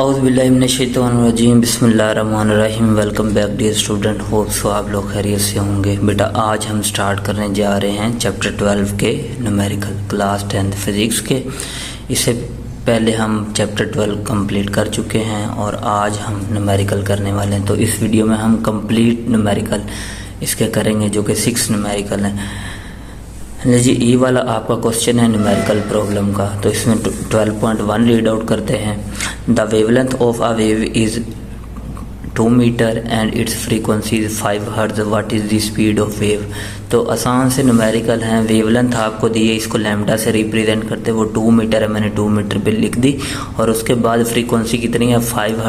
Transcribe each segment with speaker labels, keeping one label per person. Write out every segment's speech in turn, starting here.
Speaker 1: औज़ुबिल्लाहिमिनश्शैतानिर्रजीम बिस्मिल्लाहिर्रहमानिर्रहीम। Welcome back dear student, hope so आप लोग खैरियत से होंगे। बेटा आज हम स्टार्ट करने जा रहे हैं चैप्टर 12 के न्यूमेरिकल क्लास 10th फिज़िक्स के। इससे पहले हम चैप्टर 12 कंप्लीट कर चुके हैं और आज हम न्यूमेरिकल करने वाले हैं। तो इस वीडियो में हम कंप्लीट न्यूमेरिकल इसके करेंगे जो कि 6 न्यूमेरिकल हैं। जी ये वाला आपका क्वेश्चन है न्यूमेरिकल प्रॉब्लम का, तो इसमें 12.1 रीड आउट करते हैं। The wavelength of a wave is 2 metre and its frequency is 5 hertz, what is the speed of wave. तो आसान से न्यूमेरिकल हैं। वेवलेंथ आपको दी है, इसको लैम्डा से रिप्रेजेंट करते, वो 2 मीटर है, मैंने 2 मीटर पे लिख दी। और उसके बाद फ्रीक्वेंसी कितनी है, 5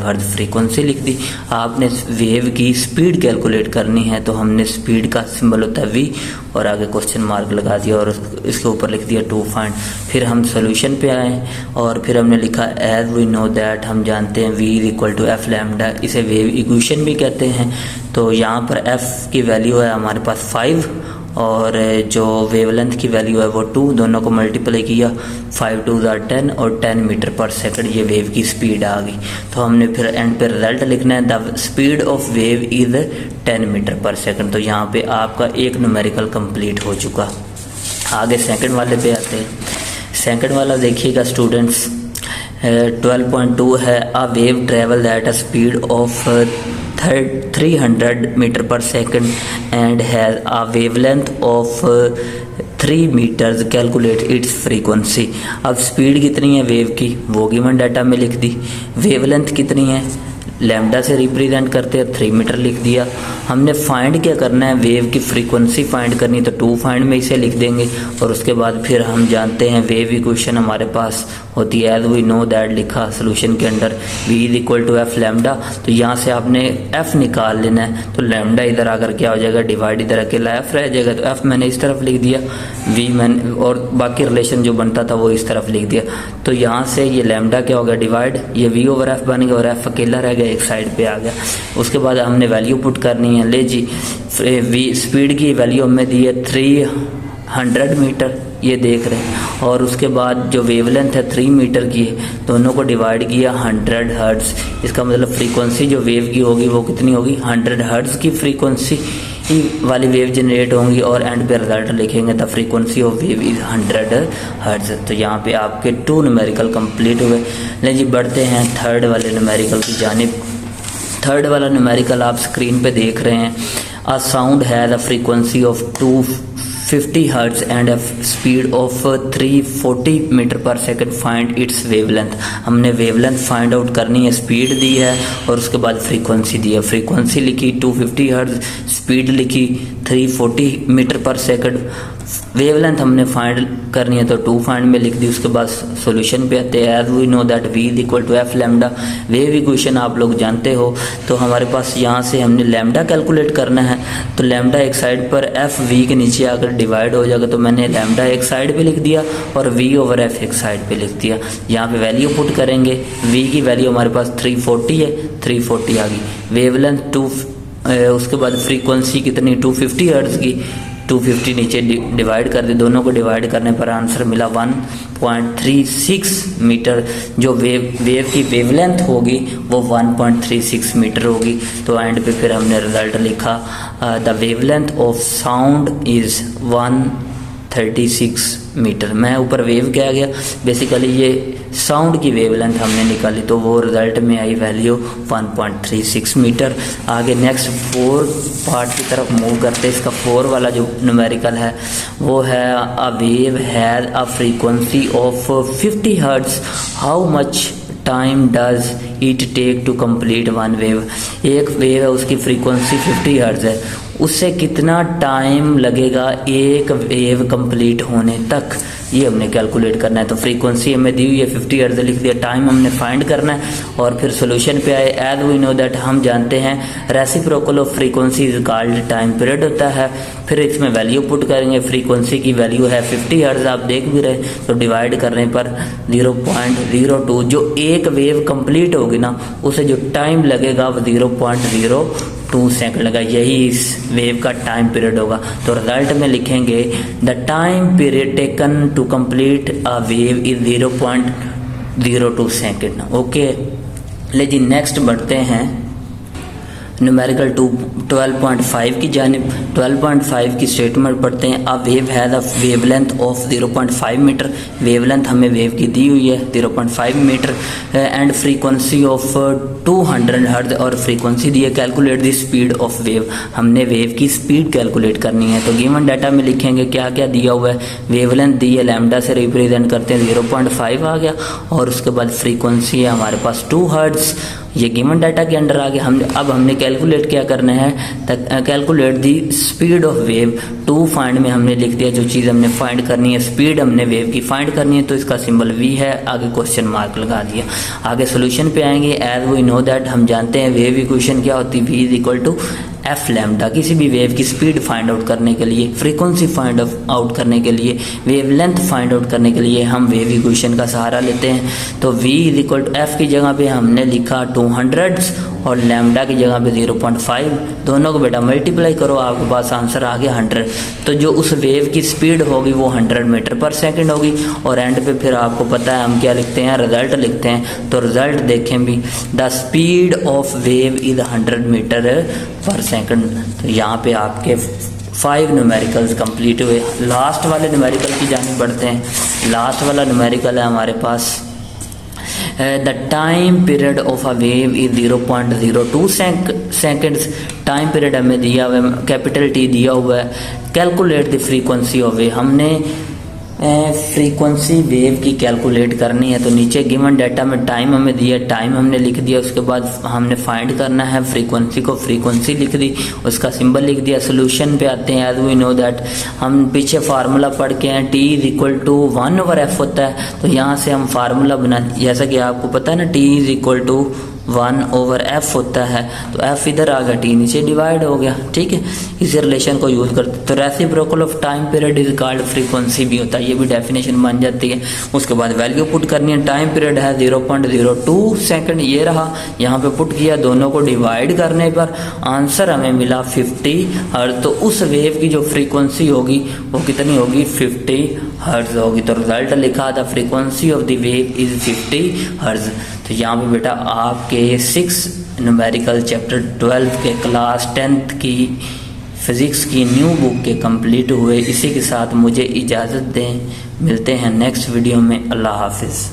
Speaker 1: हर्ट्ज फ्रीक्वेंसी लिख दी। आपने वेव की स्पीड कैलकुलेट करनी है, तो हमने स्पीड का सिंबल होता है v और आगे क्वेश्चन मार्क लगा दिया और इसके ऊपर लिख दिया 2 फाइंड। फिर हम सोल्यूशन पे आए और फिर हमने लिखा एज वी नो दैट, हम जानते हैं v is equal to F lambda, इसे वेव इक्वेशन भी कहते हैं। तो यहाँ पर f की वैल्यू है हमारे पास 5 और जो वेवलेंथ की वैल्यू है वो 2, दोनों को मल्टीप्लाई किया, 5 2 10 और 10 मीटर पर सेकंड ये वेव की स्पीड आ गई। तो हमने फिर एंड पे रिजल्ट लिखना है, the speed of wave is 10 metre per second. तो यहाँ पे आपका एक न्यूमेरिकल कंप्लीट हो चुका। आगे सेकंड वाले पे आते हैं। सेकंड वाला देखिएगा स्टूडेंट्स, 12.2 है, a wave travel at a speed of 300 meter per second and has a wavelength of 3 meters, calculate its frequency. अब स्पीड कितनी है वेव की वो गिवन डाटा में लिख दी। वेवलेंथ कितनी है, लैम्डा से रिप्रेजेंट करते हैं, 3 मीटर लिख दिया। हमने फाइंड क्या करना है, वेव की फ्रीक्वेंसी फाइंड करनी, तो 2 फाइंड में इसे लिख देंगे। और उसके बाद फिर हम जानते हैं वेव इक्वेशन हमारे पास होती है एज वी नो दैट, लिखा सोल्यूशन के अंदर v is equal to F lambda. तो यहाँ से आपने f निकाल लेना है, तो लैम्डा इधर आकर क्या हो जाएगा, डिवाइड इधर अकेला f रह जाएगा। तो f मैंने इस तरफ लिख दिया, v मैंने और बाकी रिलेशन जो बनता था वो इस तरफ लिख दिया। तो यहाँ से ये लैम्डा क्या हो गया, डिवाइड, ये v ओवर f बन गया और f अकेला रह गया, एक साइड पे आ गया। उसके बाद हमने वैल्यू पुट करनी है। ले जी v स्पीड की वैल्यू हमें दी है 300 मीटर, ये देख रहे हैं। और उसके बाद जो वेवलेंथ है 3 मीटर की है, दोनों को डिवाइड किया 100 हर्ट्ज। इसका मतलब फ्रीक्वेंसी जो वेव की होगी वो कितनी होगी, 100 हर्ट्ज की फ्रीक्वेंसी वाली वेव जनरेट होंगी। और एंड पे रिजल्ट लिखेंगे, the frequency of wave is 100 hertz. तो यहाँ पे आपके 2 न्यूमेरिकल कंप्लीट हुए। ले जी बढ़ते हैं थर्ड वाले न्यूमेरिकल की जानिब। थर्ड वाला न्यूमेरिकल आप स्क्रीन पे देख रहे हैं। A sound has a frequency of 250 hertz and a speed of 340 meter per second, find its wavelength. हमने वेवलेंथ फाइंड आउट करनी है, स्पीड दी है और उसके बाद फ्रीक्वेंसी दी है। फ्रीक्वेंसी लिखी 250 हर्ट्ज, स्पीड लिखी 340 मीटर पर सेकंड, वेवलेंथ हमने फाइंड करनी है तो 2 फाइंड में लिख दी। उसके बाद सॉल्यूशन पे आते हैं, as we know that v is equal to F lambda, wave equation आप लोग जानते हो। तो हमारे पास यहाँ से हमने लैम्डा कैलकुलेट करना है, तो लैम्डा एक साइड पर f v के नीचे आकर डिवाइड हो जाएगा। तो मैंने लैम्डा एक साइड पे लिख दिया और v ओवर f एक साइड पे लिख दिया। यहाँ पे वैल्यू पुट करेंगे, v की वैल्यू हमारे पास 340 है, 340 आ गई। वेवलेंथ 2, उसके बाद फ्रीक्वेंसी कितनी 250 हर्ट्ज की, 250 नीचे डिवाइड कर दे, दोनों को डिवाइड करने पर आंसर मिला 1.36 मीटर। जो वेव की वेवलेंथ होगी वो 1.36 मीटर होगी। तो एंड पे फिर हमने रिजल्ट लिखा, the wavelength of sound is 136 meter. मैं ऊपर वेव क्या गया, बेसिकली ये साउंड की वेवलेंथ हमने निकाली, तो वो रिजल्ट में आई वैल्यू 1.36 मीटर। आगे नेक्स्ट 4 पार्ट की तरफ मूव करते हैं। इसका 4 वाला जो न्यूमेरिकल है वो है, a wave has a frequency of 50 hertz, how much time does it take to complete one wave. एक वेव है उसकी फ्रीक्वेंसी 50 हर्ट्ज है, उससे कितना टाइम लगेगा एक वेव कंप्लीट होने तक, ये हमने कैलकुलेट करना है। तो फ्रीक्वेंसी हमें दी हुई है 50 हर्ट्ज लिख दिया, टाइम हमने फाइंड करना है और फिर सोल्यूशन पे आए। एज वी नो दैट, हम जानते हैं reciprocal of frequency is called time period होता है। फिर इसमें वैल्यू पुट करेंगे, फ्रीक्वेंसी की वैल्यू है 50 हर्ट्ज, आप देख भी रहे, तो डिवाइड करने पर 0.02, जो एक वेव कंप्लीट होगी ना उसे जो टाइम लगेगा वो 0.02 सेकंड लगा, यही इस वेव का टाइम पीरियड होगा। तो रिजल्ट में लिखेंगे the time period taken to complete a wave is 0.02 second. Okay, ले जी नेक्स्ट बढ़ते हैं न्यूमेरिकल 12.5 की जानिब। 12.5 की स्टेटमेंट पढ़ते हैं। A wave has a wavelength of 0.5 meter. Wavelength हमें वेव की दी हुई है 0.5 meter and frequency of 200 hertz, और फ्रीक्वेंसी दी है। Calculate the speed of wave, हमने वेव की स्पीड कैलकुलेट करनी है। तो गिवन डाटा में लिखेंगे क्या क्या दिया हुआ है। वेवलेंथ दी है, लैम्डा से रिप्रेजेंट करते हैं 0.5 आ गया, और उसके बाद फ्रीक्वेंसी है हमारे पास 2 हर्ट्ज, ये गिवन डाटा के अंडर आ गया। हमने कैलकुलेट क्या करना है, calculate the speed of wave. To find में हमने लिख दिया जो चीज़ हमने फाइंड करनी है, स्पीड हमने वेव की फाइंड करनी है, तो इसका सिंबल वी है, आगे क्वेश्चन मार्क लगा दिया। आगे सोल्यूशन पे आएंगे। एज वी नो दैट, हम जानते हैं वेव इक्वेशन क्या होती है, v is equal to F lambda. किसी भी वेव की स्पीड फाइंड आउट करने के लिए, फ्रीक्वेंसी फाइंड आउट करने के लिए, वेवलेंथ फाइंड आउट करने के लिए हम वेव इक्वेशन का सहारा लेते हैं। तो v is equal to f की जगह पे हमने लिखा 200 और लैम्डा की जगह पे 0.5। दोनों को बेटा मल्टीप्लाई करो, आपके पास आंसर आ गया 100। तो जो उस वेव की स्पीड होगी वो 100 मीटर पर सेकेंड होगी। और एंड पे फिर आपको पता है हम क्या लिखते हैं, रिजल्ट लिखते हैं। तो रिजल्ट देखें भी, the speed of wave is 100 meter per second. तो यहाँ पे आपके 5 न्यूमेरिकल्स कंप्लीट हुए। लास्ट वाले न्यूमेरिकल की जानिब बढ़ते हैं। लास्ट वाला न्यूमेरिकल है हमारे पास, the time period of a wave is 0.02 seconds. Time period हमें दिया हुआ है, कैपिटल टी दिया हुआ है। Calculate the frequency of wave, हमने फ्रीक्वेंसी वेव की कैलकुलेट करनी है। तो नीचे गिवन डाटा में टाइम हमें दिया, टाइम हमने लिख दिया, उसके बाद हमने फाइंड करना है फ्रीक्वेंसी को, फ्रीक्वेंसी लिख दी, उसका सिंबल लिख दिया। सोल्यूशन पे आते हैं। एज वी नो दैट, हम पीछे फार्मूला पढ़ के हैं, T is equal to 1/f होता है। तो यहाँ से हम फार्मूला बना, जैसा कि आपको पता है ना, T is equal to 1/f होता है। तो f इधर आ गया, t नीचे डिवाइड हो गया। ठीक है, इस रिलेशन को यूज करते। तो reciprocal of time period is called frequency भी होता है, ये भी डेफिनेशन बन जाती है। उसके बाद वैल्यू पुट करनी है। टाइम पीरियड है 0.02 सेकंड, ये रहा, यहाँ पे पुट किया। दोनों को डिवाइड करने पर आंसर हमें मिला 50 हर्ट्ज। तो उस वेव की जो फ्रीक्वेंसी होगी वो कितनी होगी, 50 हर्ट्ज होगी। तो रिजल्ट लिखा था, frequency of the wave is 50 hertz. तो यहाँ पे बेटा आपके 6 न्यूमेरिकल चैप्टर 12 के क्लास 10th की फिजिक्स की न्यू बुक के कंप्लीट हुए। इसी के साथ मुझे इजाज़त दें, मिलते हैं नेक्स्ट वीडियो में। अल्लाह हाफिज़।